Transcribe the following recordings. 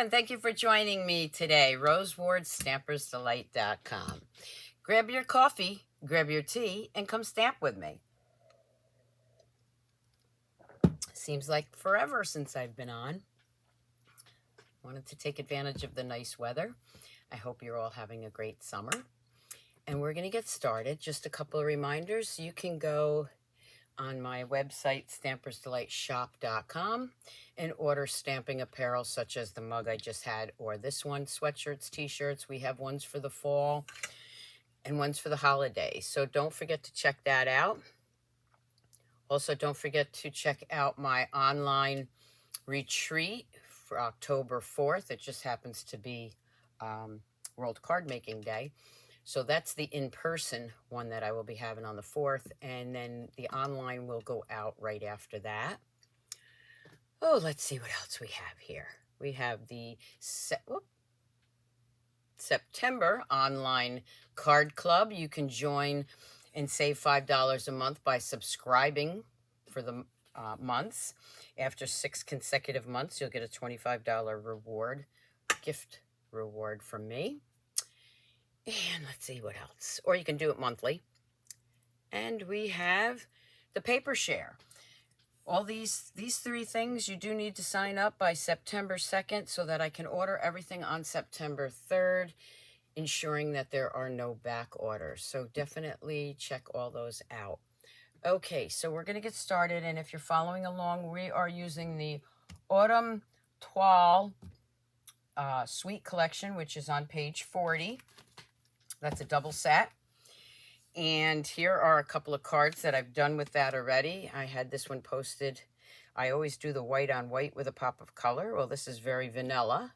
and thank you for joining me today. RoseWardStampersDelight.com. Grab your coffee, grab your tea, and come stamp with me. Seems like forever since I've been on. Wanted to take advantage of the nice weather. I hope you're all having a great summer. And we're going to get started. Just a couple of reminders. You can go on my website, stampersdelightshop.com, and order stamping apparel such as the mug I just had, or this one, sweatshirts, t-shirts. We have ones for the fall and ones for the holidays. So don't forget to check that out. Also, don't forget to check out my online retreat for October 4th. It just happens to be World Card Making Day. So that's the in-person one that I will be having on the 4th, and then the online will go out right after that. Oh, let's see what else we have here. We have the September online card club. You can join and save $5 a month by subscribing for the months. After 6 consecutive months, you'll get a $25 reward, gift reward from me. And let's see what else. Or you can do it monthly. And we have the paper share. All these 3 things, you do need to sign up by September 2nd so that I can order everything on September 3rd, ensuring that there are no back orders. So definitely check all those out. Okay, so we're going to get started. And if you're following along, we are using the Autumn Toile Suite Collection, which is on page 40. That's a double set. And here are a couple of cards that I've done with that already. I had this one posted. I always do the white on white with a pop of color. Well, this is very vanilla.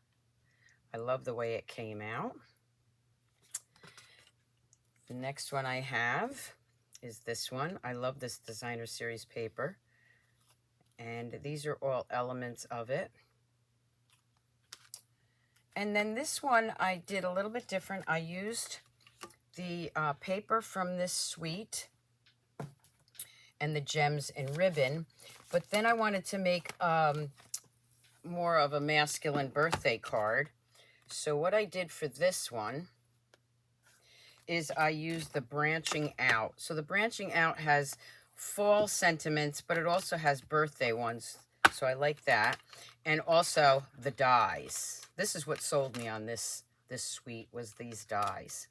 I love the way it came out. The next one I have is this one. I love this designer series paper. And these are all elements of it. And then this one I did a little bit different. I used the paper from this suite and the gems and ribbon, but then I wanted to make more of a masculine birthday card. So what I did for this one is I used the branching out. So the branching out has fall sentiments, but it also has birthday ones. So I like that. And also the dies. This is what sold me on this suite, was these dies.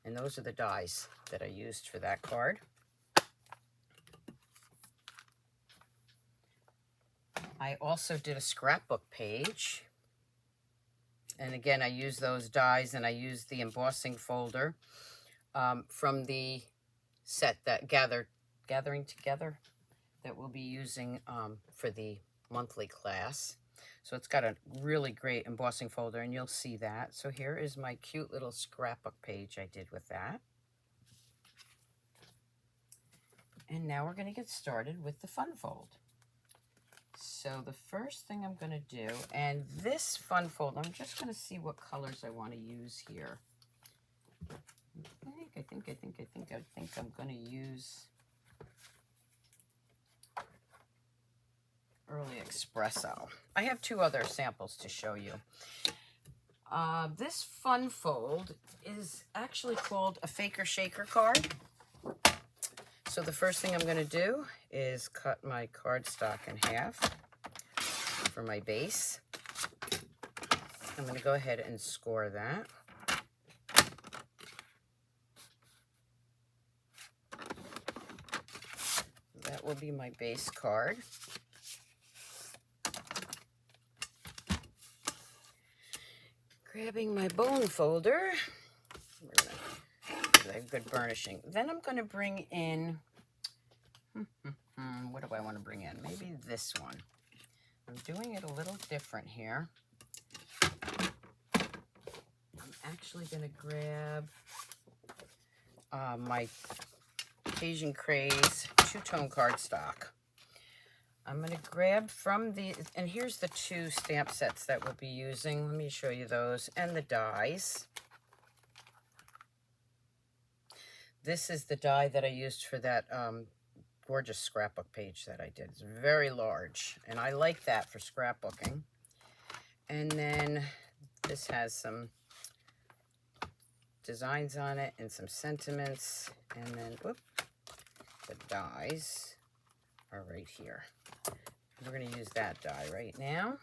And those are the dies that I used for that card. I also did a scrapbook page. And again, I used those dies, and I used the embossing folder from the set that Gathering Together that we'll be using for the monthly class. So it's got a really great embossing folder, and you'll see that. So here is my cute little scrapbook page I did with that. And now we're going to get started with the fun fold. So the first thing I'm going to do, and this fun fold, I'm just going to see what colors I want to use here. I think I'm going to use Early Espresso. I have 2 other samples to show you. This fun fold is actually called a Faker Shaker card. So the first thing I'm going to do is cut my cardstock in half for my base. I'm going to go ahead and score that. That will be my base card. Grabbing my bone folder. We're gonna do a good burnishing. Then I'm going to bring in, what do I want to bring in? Maybe this one. I'm doing it a little different here. I'm actually going to grab my Asian Craze 2-tone cardstock. I'm going to grab from the, and here's the 2 stamp sets that we'll be using. Let me show you those, and the dies. This is the die that I used for that gorgeous scrapbook page that I did. It's very large, and I like that for scrapbooking. And then this has some designs on it and some sentiments. And then, whoop, the dies are right here. We're going to use that die right now.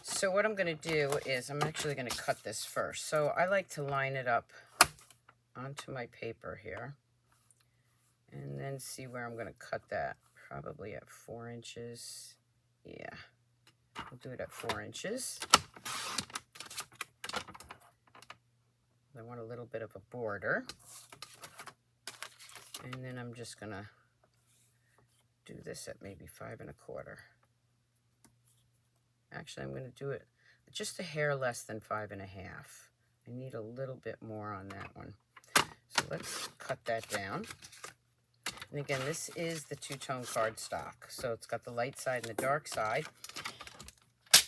So what I'm going to do is I'm actually going to cut this first. So I like to line it up onto my paper here and then see where I'm going to cut that. Probably at 4 inches. Yeah, we'll do it at 4 inches. I want a little bit of a border. And then I'm just going to do this at maybe 5 1/4. Actually, I'm going to do it just a hair less than 5 1/2. I need a little bit more on that one. So let's cut that down. And again, this is the two-tone cardstock. So it's got the light side and the dark side.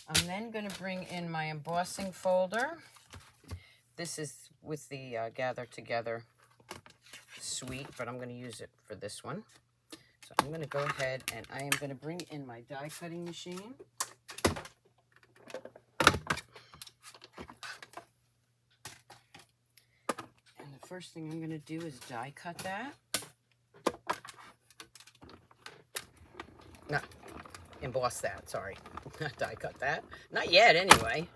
I'm then going to bring in my embossing folder. This is with the Gather Together suite, but I'm going to use it for this one. So I'm going to go ahead and I am going to bring in my die cutting machine. And the first thing I'm going to do is die cut that. No, emboss that, sorry. Not die cut that. Not yet, anyway.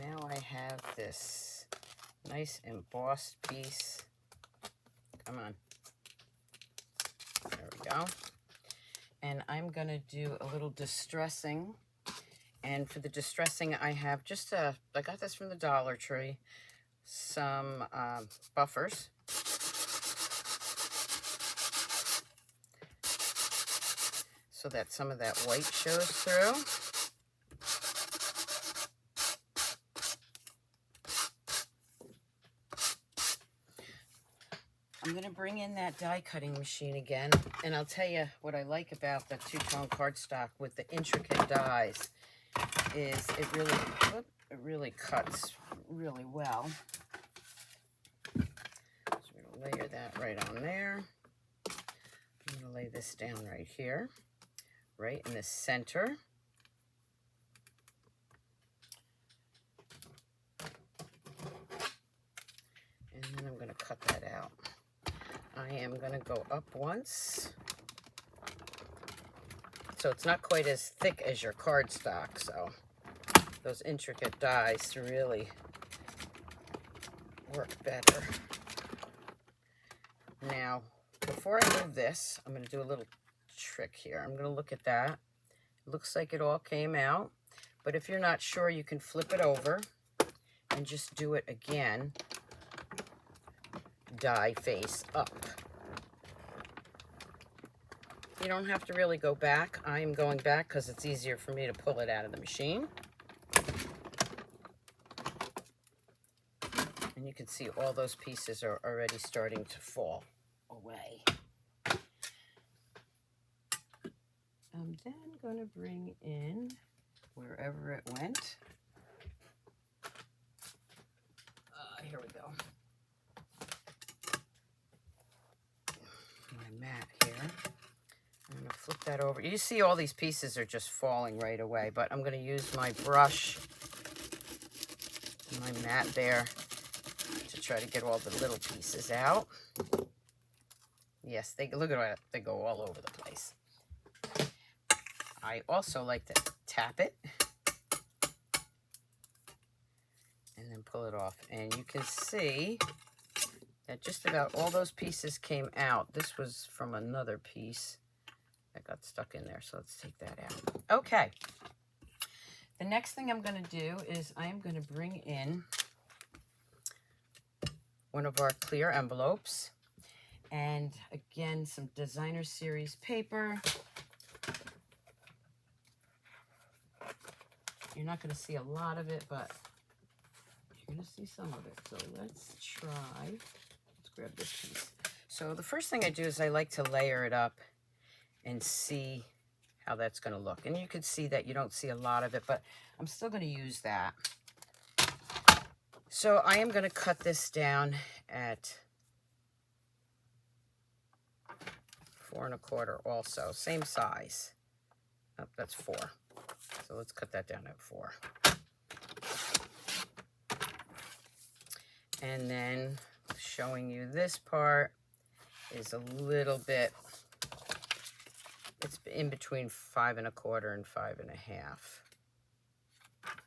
Now I have this nice embossed piece. Come on. There we go. And I'm going to do a little distressing. And for the distressing, I have just I got this from the Dollar Tree, some buffers. So that some of that white shows through. I'm going to bring in that die cutting machine again. And I'll tell you what I like about the two-tone cardstock with the intricate dies is it really cuts really well. So we're going to layer that right on there. I'm going to lay this down right here, right in the center. And then I'm going to cut that out. I am going to go up once. So it's not quite as thick as your cardstock, so those intricate dies really work better. Now, before I move this, I'm going to do a little trick here. I'm going to look at that. It looks like it all came out, but if you're not sure, you can flip it over and just do it again. Die face up. You don't have to really go back. I am going back because it's easier for me to pull it out of the machine. And you can see all those pieces are already starting to fall away. I'm then going to bring in wherever it went. Here we go. My mat here. I'm going to flip that over. You see all these pieces are just falling right away, but I'm going to use my brush, my mat there, to try to get all the little pieces out. Yes, look at it. They go all over the place. I also like to tap it and then pull it off. And you can see that just about all those pieces came out. This was from another piece that got stuck in there, so let's take that out. Okay. The next thing I'm going to do is I'm going to bring in one of our clear envelopes. And again, some designer series paper. You're not going to see a lot of it, but you're going to see some of it. So let's try. Let's grab this piece. So the first thing I do is I like to layer it up and see how that's going to look. And you can see that you don't see a lot of it, but I'm still going to use that. So I am going to cut this down at 4 1/4 also, same size. Oh, that's 4. So let's cut that down at 4. And then showing you this part is a little bit, it's in between 5 1/4 and 5 1/2.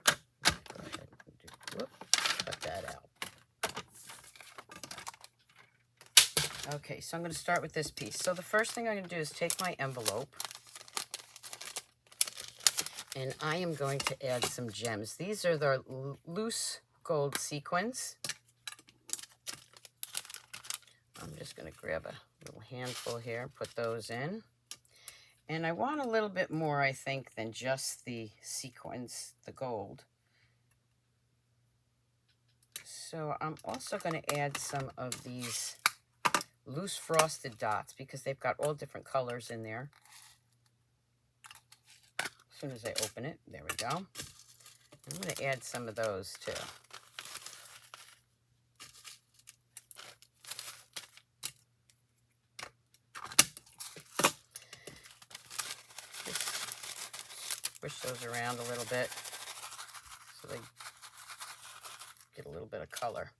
Go ahead and cut that out. Okay, so I'm going to start with this piece. So the first thing I'm going to do is take my envelope, and I am going to add some gems. These are the loose gold sequins. I'm just going to grab a little handful here, put those in. And I want a little bit more, I think, than just the sequins, the gold. So I'm also going to add some of these loose frosted dots because they've got all different colors in there. As soon as I open it, there we go. I'm going to add some of those too. Push those around a little bit so they get a little bit of color.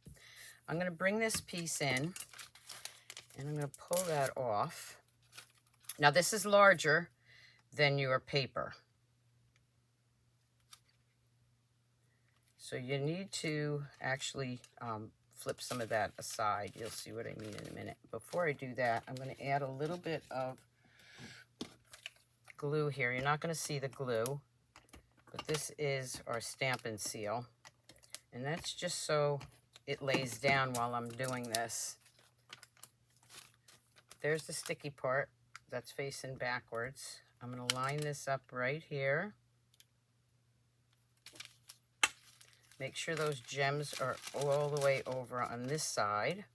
I'm going to bring this piece in and I'm going to pull that off. Now this is larger than your paper, so you need to actually flip some of that aside. You'll see what I mean in a minute. Before I do that, I'm going to add a little bit of glue here. You're not going to see the glue, but this is our stamp and seal, and that's just so it lays down while I'm doing this. There's the sticky part that's facing backwards. I'm going to line this up right here. Make sure those gems are all the way over on this side,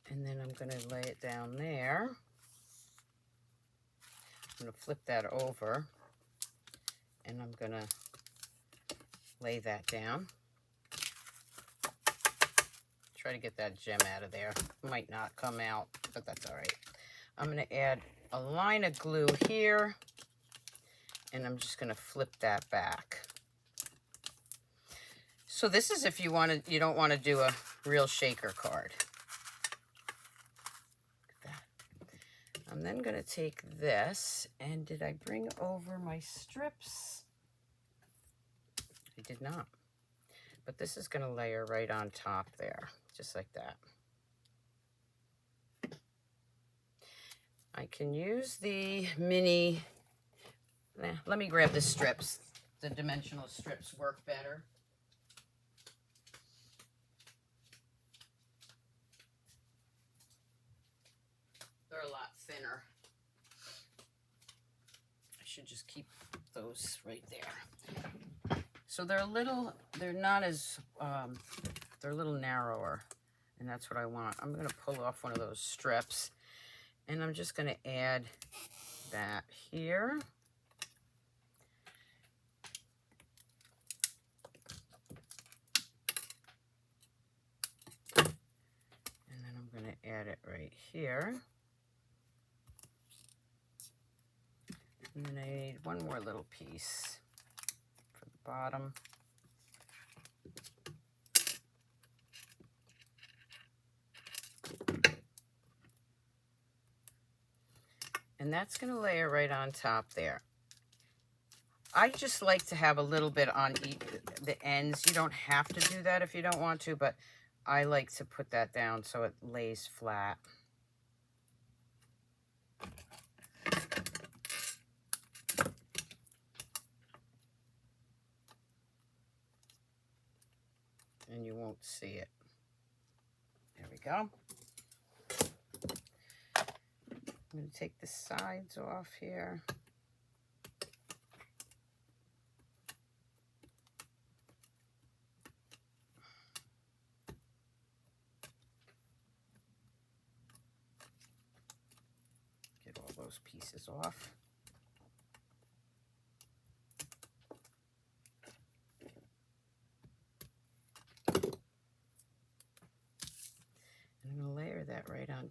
and then I'm going to lay it down there. I'm going to flip that over, and I'm going to lay that down. Try to get that gem out of there. Might not come out, but that's all right. I'm going to add a line of glue here, and I'm just going to flip that back. So this is if you don't want to do a real shaker card. I'm then going to take this, and did I bring over my strips? I did not. But this is going to layer right on top there, just like that. I can use the mini, let me grab the strips. The dimensional strips work better. They're a lot thinner. I should just keep those right there. So they're not as, they're a little narrower, and that's what I want. I'm going to pull off one of those strips, and I'm just going to add that here. And then I'm going to add it right here. And then I need one more little piece for the bottom. And that's going to layer right on top there. I just like to have a little bit on the ends. You don't have to do that if you don't want to, but I like to put that down so it lays flat. And you won't see it. There we go. I'm going to take the sides off here. Get all those pieces off.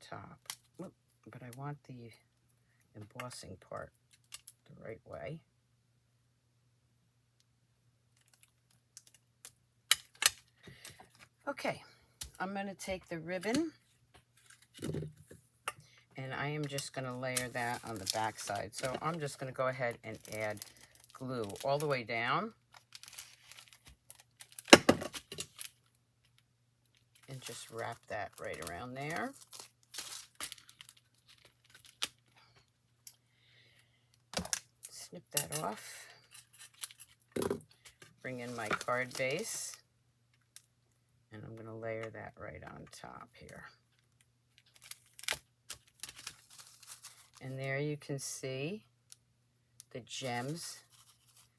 top. Oop, but I want the embossing part the right way. Okay, I'm going to take the ribbon and I am just going to layer that on the back side. So I'm just going to go ahead and add glue all the way down. And just wrap that right around there. Snip that off. Bring in my card base. And I'm going to layer that right on top here. And there you can see the gems.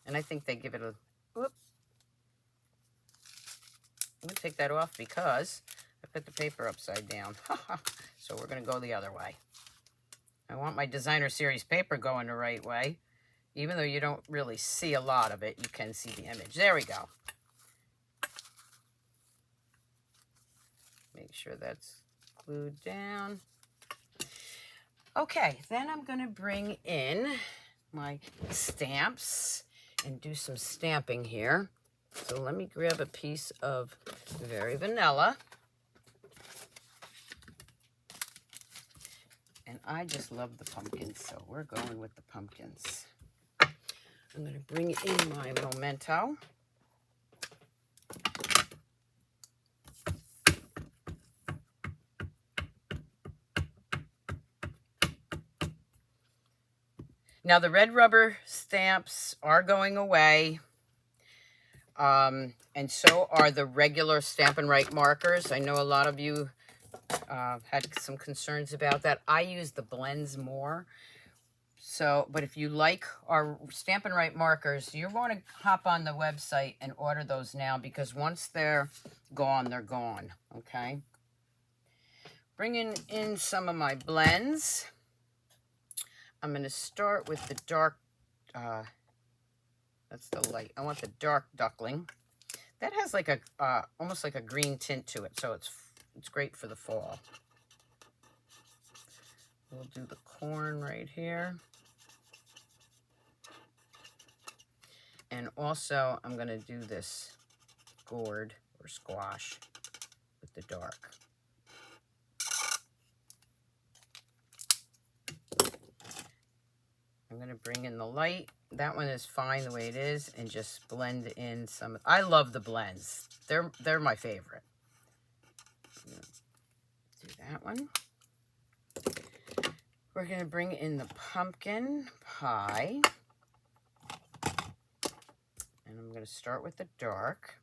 And I think they give it a, whoop. I'm going to take that off because I put the paper upside down. So we're going to go the other way. I want my designer series paper going the right way. Even though you don't really see a lot of it, you can see the image. There we go. Make sure that's glued down. Okay, then I'm going to bring in my stamps and do some stamping here. So let me grab a piece of Very Vanilla. And I just love the pumpkins, so we're going with the pumpkins. I'm going to bring in my Memento. Now the red rubber stamps are going away. And so are the regular Stampin' Write markers. I know a lot of you had some concerns about that. I use the blends more. So, but if you like our Stampin' Write markers, you want to hop on the website and order those now because once they're gone, okay? Bringing in some of my blends. I'm going to start with the dark, that's the light. I want the dark duckling. That has like a, almost like a green tint to it, so it's great for the fall. We'll do the corn right here. And also, I'm going to do this gourd or squash with the dark. I'm going to bring in the light. That one is fine the way it is, and just blend in some. I love the blends. They're my favorite. Do that one. We're going to bring in the pumpkin pie. And I'm going to start with the dark.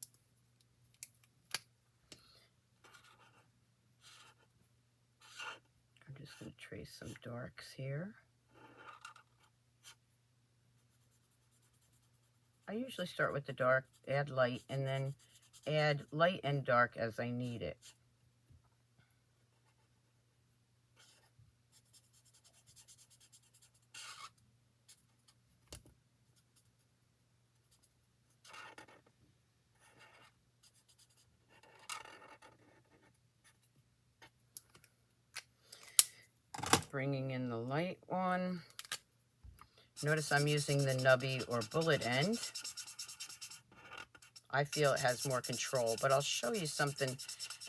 I'm just going to trace some darks here. I usually start with the dark, add light, and then add light and dark as I need it. Bringing in the light one. Notice I'm using the nubby or bullet end. I feel it has more control, but I'll show you something,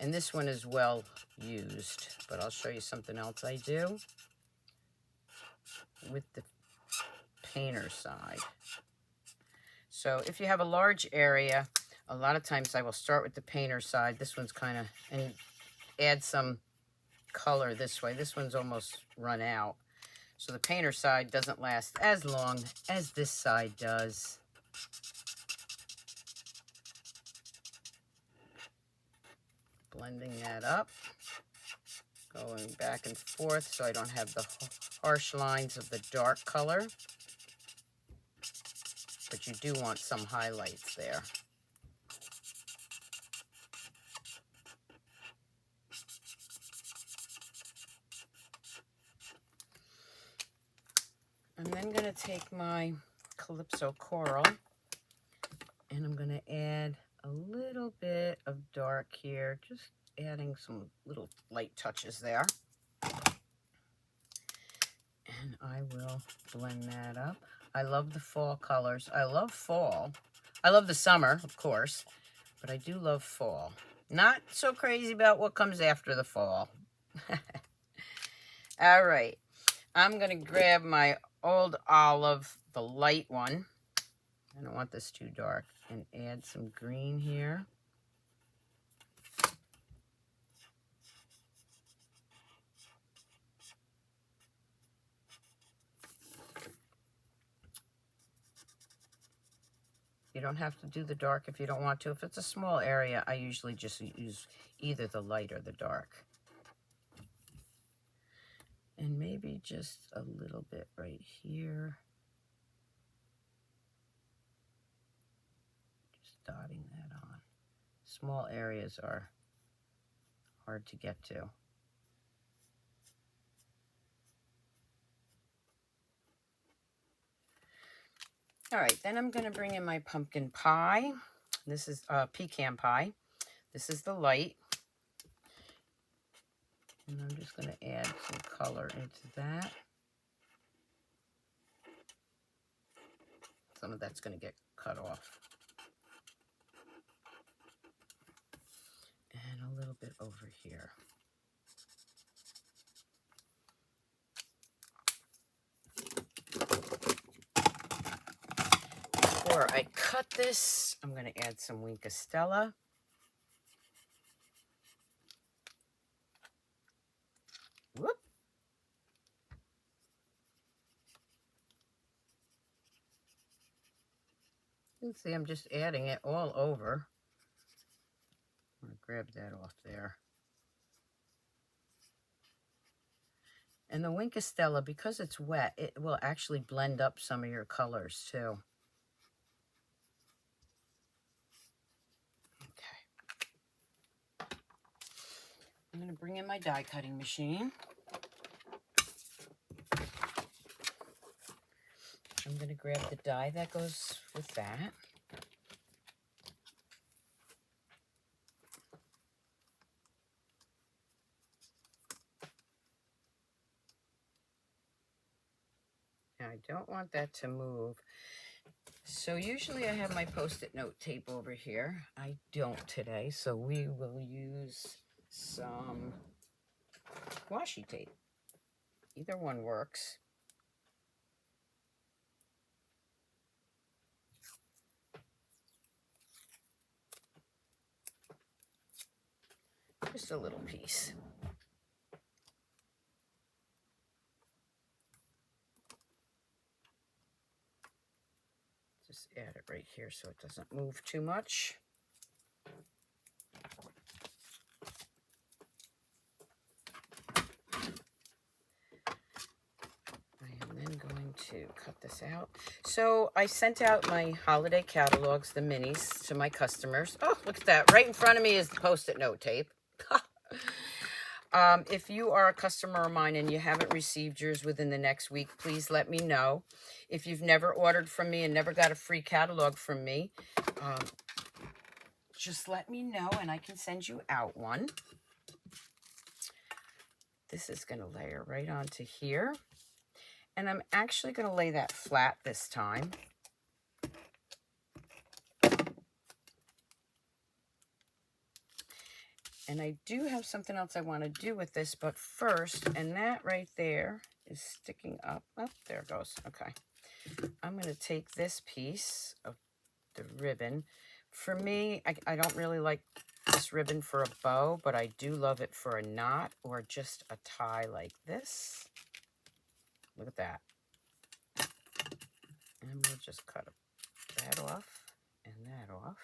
and this one is well used, but I'll show you something else I do with the painter side. So if you have a large area, a lot of times I will start with the painter side. This one's kind of, and add some color this way. This one's almost run out. So the painter side doesn't last as long as this side does. Blending that up, going back and forth so I don't have the harsh lines of the dark color. But you do want some highlights there. I'm then going to take my Calypso Coral and I'm going to add a little bit of dark here, just adding some little light touches there. And I will blend that up. I love the fall colors. I love fall. I love the summer, of course, but I do love fall. Not so crazy about what comes after the fall. All right. I'm going to grab my old olive, the light one. I don't want this too dark. And add some green here. You don't have to do the dark if you don't want to. If it's a small area, I usually just use either the light or the dark. And maybe just a little bit right here. Just dotting that on. Small areas are hard to get to. All right, then I'm going to bring in my pumpkin pie. This is pecan pie. This is the light. And I'm just going to add some color into that. Some of that's going to get cut off. And a little bit over here. Before I cut this, I'm going to add some Wink of Stella. Whoop. You can see I'm just adding it all over. I'm going to grab that off there. And the Wink of Stella, because it's wet, it will actually blend up some of your colors too. Okay. I'm going to bring in my die cutting machine. I'm going to grab the die that goes with that. Now, I don't want that to move. So usually I have my Post-it note tape over here. I don't today, so we will use some washi tape. Either one works. Just a little piece. Just add it right here so it doesn't move too much. I am then going to cut this out. So I sent out my holiday catalogs, the minis, to my customers. Oh, look at that. Right in front of me is the Post-it note tape. If you are a customer of mine and you haven't received yours within the next week, please let me know. If you've never ordered from me and never got a free catalog from me, just let me know and I can send you out one. This is going to layer right onto here. And I'm actually going to lay that flat this time. And I do have something else I want to do with this, but first, and that right there is sticking up. Oh, there it goes. Okay. I'm going to take this piece of the ribbon. For me, I don't really like this ribbon for a bow, but I do love it for a knot or just a tie like this. Look at that. And we'll just cut that off and that off.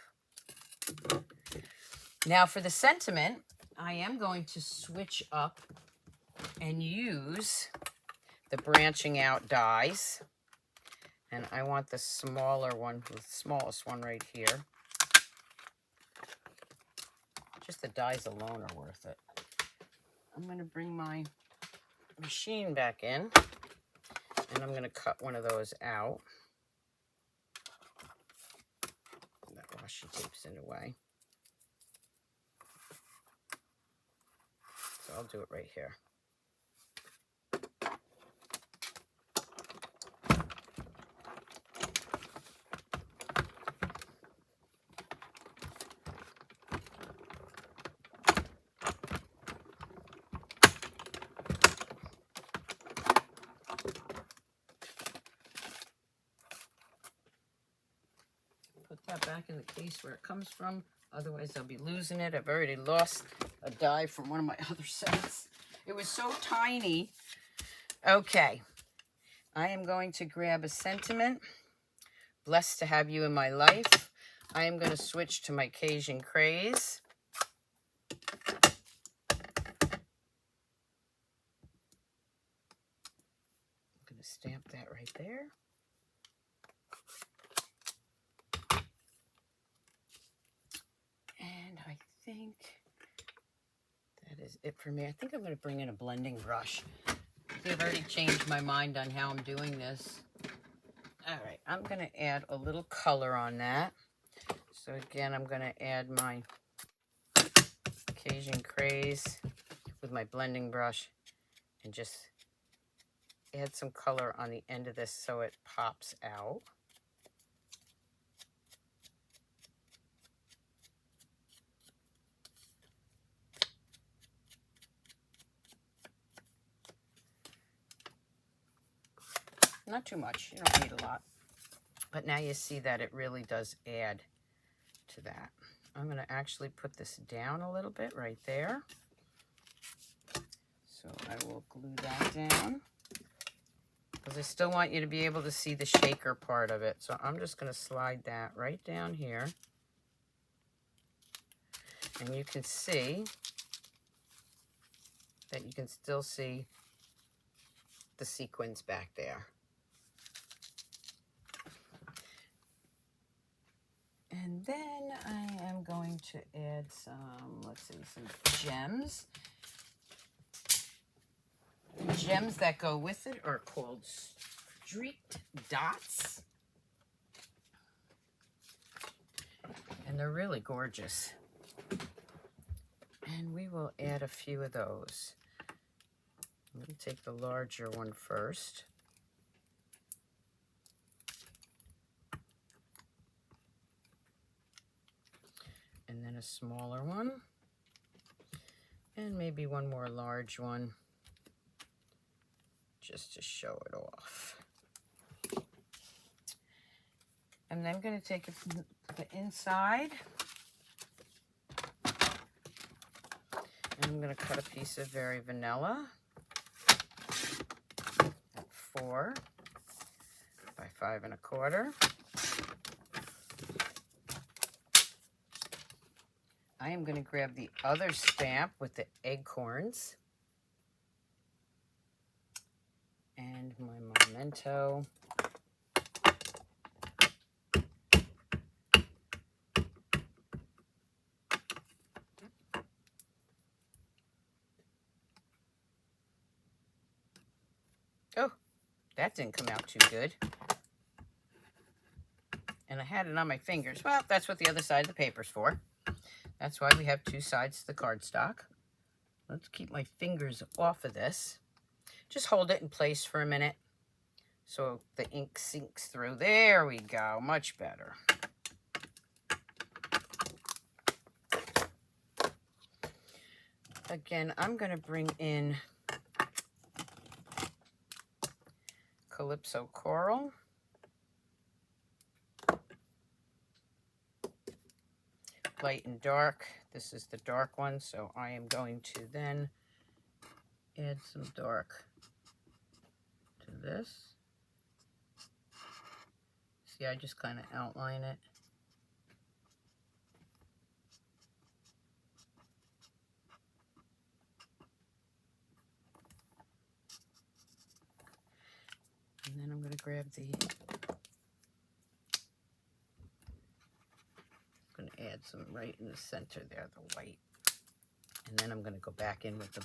Now for the sentiment, I am going to switch up and use the branching out dies. And I want the smaller one, the smallest one right here. Just the dies alone are worth it. I'm going to bring my machine back in. And I'm going to cut one of those out. That washi tape's in the way. So I'll do it right here. back in the case where it comes from. Otherwise, I'll be losing it. I've already lost a die from one of my other sets. It was so tiny. Okay. I am going to grab a sentiment. Blessed to have you in my life. I am going to switch to my Cajun Craze. I'm going to stamp that right there. And I think that is it for me. I think I'm going to bring in a blending brush. I've already changed my mind on how I'm doing this. All right, I'm going to add a little color on that. So again, I'm going to add my Cajun Craze with my blending brush and just add some color on the end of this so it pops out. Not too much, you don't need a lot. But now you see that it really does add to that. I'm going to actually put this down a little bit right there. So I will glue that down. Because I still want you to be able to see the shaker part of it. So I'm just going to slide that right down here. And you can see that you can still see the sequins back there. And then I am going to add some, let's see, some gems. The gems that go with it are called streaked dots. And they're really gorgeous. And we will add a few of those. I'm going to take the larger one first. And then a smaller one. And maybe one more large one, just to show it off. And then I'm going to take it from the inside. And I'm going to cut a piece of Very Vanilla at 4 by 5 1/4. I am going to grab the other stamp with the acorns and my memento. Oh, that didn't come out too good. And I had it on my fingers. Well, that's what the other side of the paper's for. That's why we have two sides to the cardstock. Let's keep my fingers off of this. Just hold it in place for a minute so the ink sinks through. There we go, much better. Again, I'm going to bring in Calypso Coral. Light and dark. This is the dark one, so I am going to then add some dark to this. See, I just kind of outline it. And then I'm going to grab the, I'm going to add some right in the center there, the white. And then I'm going to go back in with the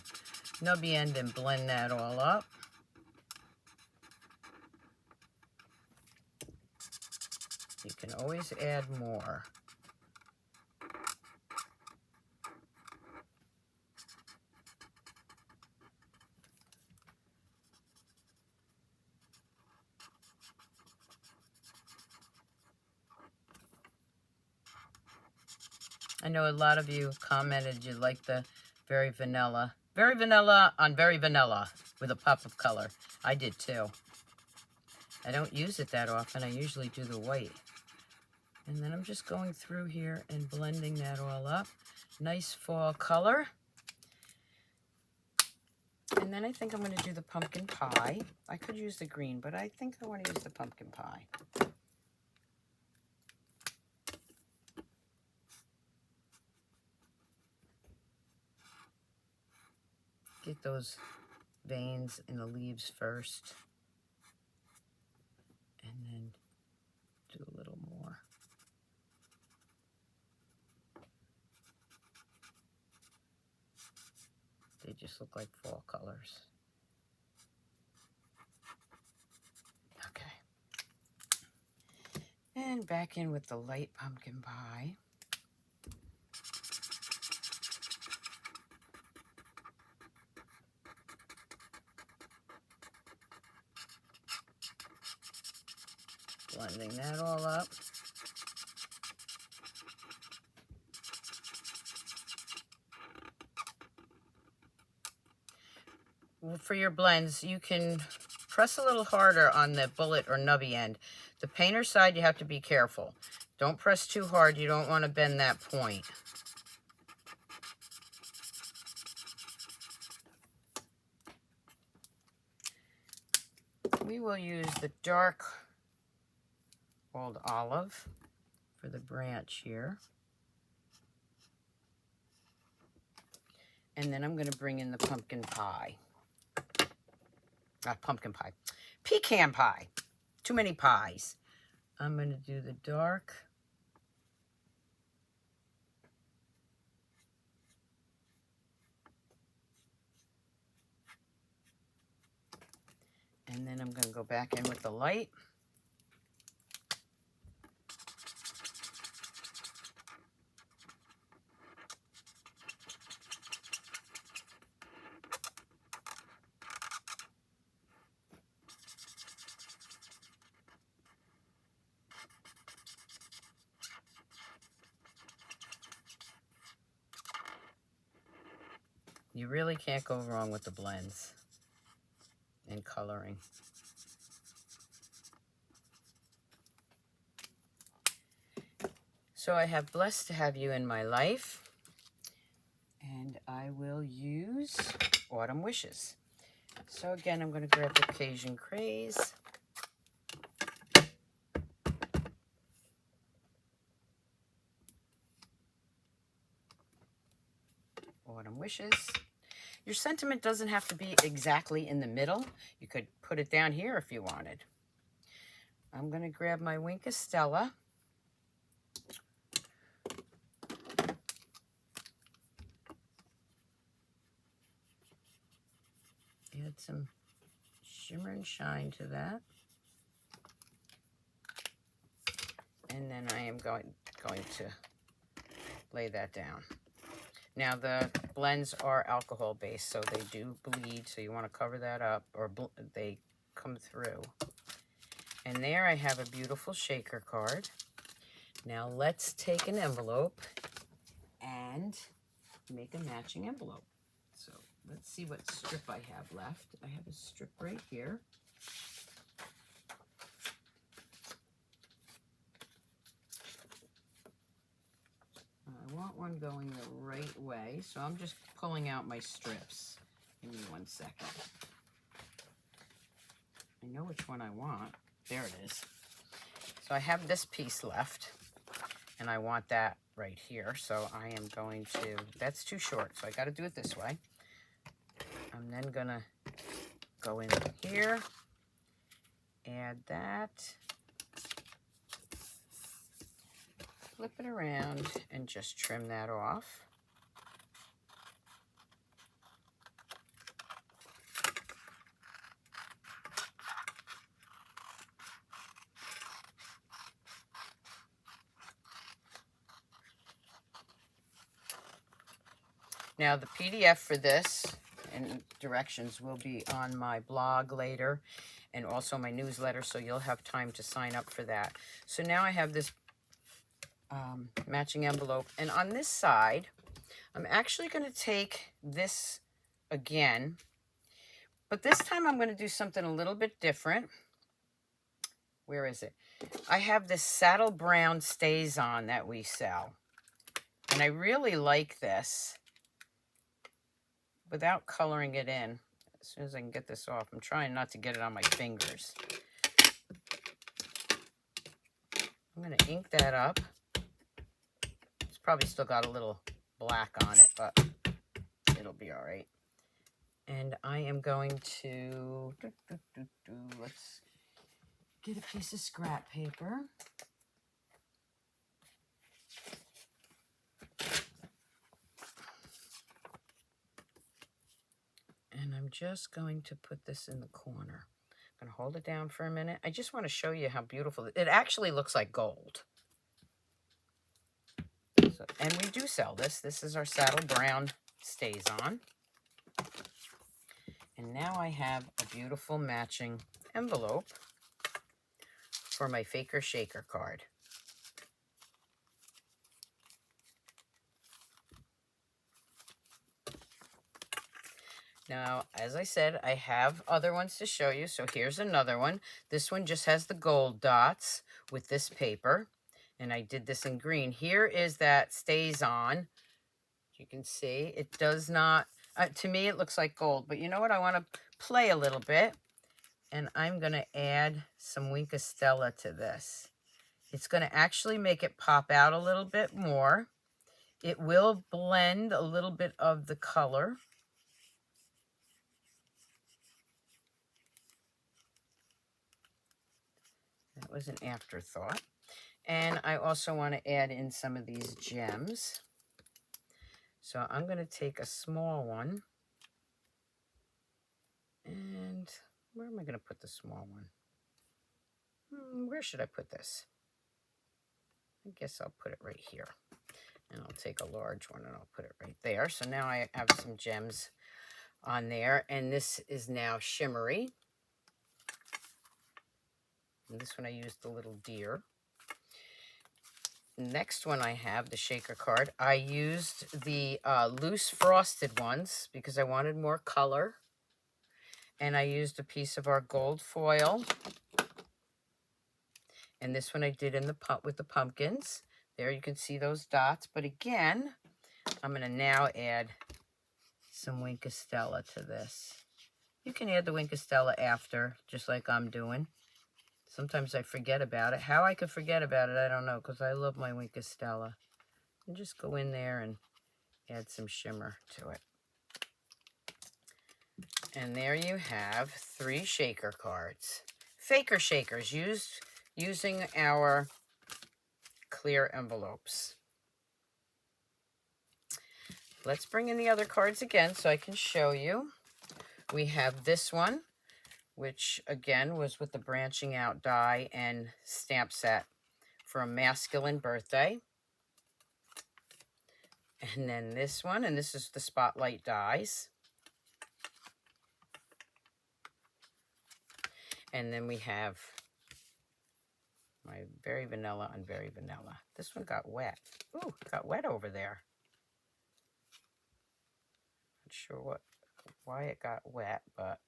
nubby end and blend that all up. You can always add more. I know a lot of you commented you like the Very Vanilla. Very Vanilla on Very Vanilla with a pop of color. I did too. I don't use it that often. I usually do the white. And then I'm just going through here and blending that all up. Nice fall color. And then I think I'm going to do the pumpkin pie. I could use the green, but I think I want to use the pumpkin pie. Get those veins in the leaves first. And then do a little more. They just look like fall colors. Okay. And back in with the light pumpkin pie. Blending that all up. Well, for your blends, you can press a little harder on the bullet or nubby end. The painter side, you have to be careful. Don't press too hard. You don't want to bend that point. We will use the dark old olive for the branch here. And then I'm going to bring in the pumpkin pie. Not pumpkin pie. Pecan pie. Too many pies. I'm going to do the dark. And then I'm going to go back in with the light. You really can't go wrong with the blends and coloring. So I have blessed to have you in my life, and I will use Autumn Wishes. So again, I'm going to grab the Cajun Craze. Autumn Wishes. Your sentiment doesn't have to be exactly in the middle. You could put it down here if you wanted. I'm going to grab my Wink of Stella. Add some shimmer and shine to that. And then I am going to lay that down. Now the blends are alcohol based, so they do bleed, so you want to cover that up, or they come through. And there I have a beautiful shaker card. Now let's take an envelope and make a matching envelope. So let's see what strip I have left. I have a strip right here. I want one going the right way, so I'm just pulling out my strips. Give me 1 second. I know which one I want. There it is. So I have this piece left, and I want that right here. So I am going to, that's too short, so I got to do it this way. I'm then going to go in here, add that, flip it around, and just trim that off. Now the PDF for this and directions will be on my blog later, and also my newsletter, so you'll have time to sign up for that. So now I have this matching envelope, and on this side I'm actually going to take this again, but this time I'm going to do something a little bit different where is it? I have this saddle brown stays on that we sell. And I really like this without coloring it in. As soon as I can get this off, I'm trying not to get it on my fingers. I'm going to ink that up. It's probably still got a little black on it, but it'll be all right. And I am going to, let's get a piece of scrap paper. And I'm just going to put this in the corner. I'm going to hold it down for a minute. I just want to show you how beautiful it actually looks like gold. So, and we do sell this. This is our saddle brown stays on. And now I have a beautiful matching envelope for my Faker Shaker card. Now, as I said, I have other ones to show you. So here's another one. This one just has the gold dots with this paper. And I did this in green. Here is that stays on. You can see it does not, to me it looks like gold. But you know what? I want to play a little bit. And I'm going to add some Wink of Stella to this. It's going to actually make it pop out a little bit more. It will blend a little bit of the color. That was an afterthought. And I also want to add in some of these gems. So I'm going to take a small one. And where am I going to put the small one? Where should I put this? I guess I'll put it right here. And I'll take a large one and I'll put it right there. So now I have some gems on there. And this is now shimmery. And this one I used the little deer. Next one I have, the shaker card. I used the loose frosted ones because I wanted more color. And I used a piece of our gold foil. And this one I did in the with the pumpkins. There you can see those dots. But again, I'm going to now add some Wink of Stella to this. You can add the Wink of Stella after, just like I'm doing. Sometimes I forget about it. How I could forget about it, I don't know, because I love my Wink of Stella. And just go in there and add some shimmer to it. And there you have 3 shaker cards. Faker shakers using our clear envelopes. Let's bring in the other cards again so I can show you. We have this one, which again was with the branching out die and stamp set for a masculine birthday. And then this one, and this is the spotlight dies. And then we have my Very Vanilla on Very Vanilla. This one got wet. Ooh, it got wet over there. Not sure why it got wet, but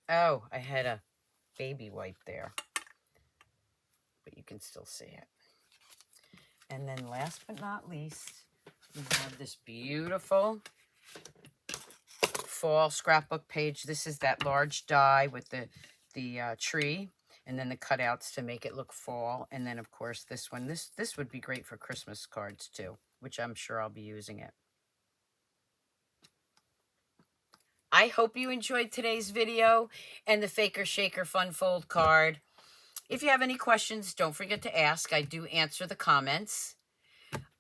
oh, I had a baby wipe there. But you can still see it. And then last but not least, we have this beautiful fall scrapbook page. This is that large die with the tree and then the cutouts to make it look fall. And then of course this one, this would be great for Christmas cards too, which I'm sure I'll be using it. I hope you enjoyed today's video and the Faker Shaker Fun Fold card. If you have any questions, don't forget to ask. I do answer the comments.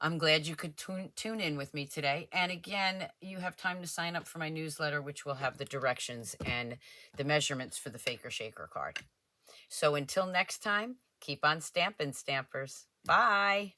I'm glad you could tune in with me today. And again, you have time to sign up for my newsletter, which will have the directions and the measurements for the Faker Shaker card. So until next time, keep on stamping, stampers. Bye.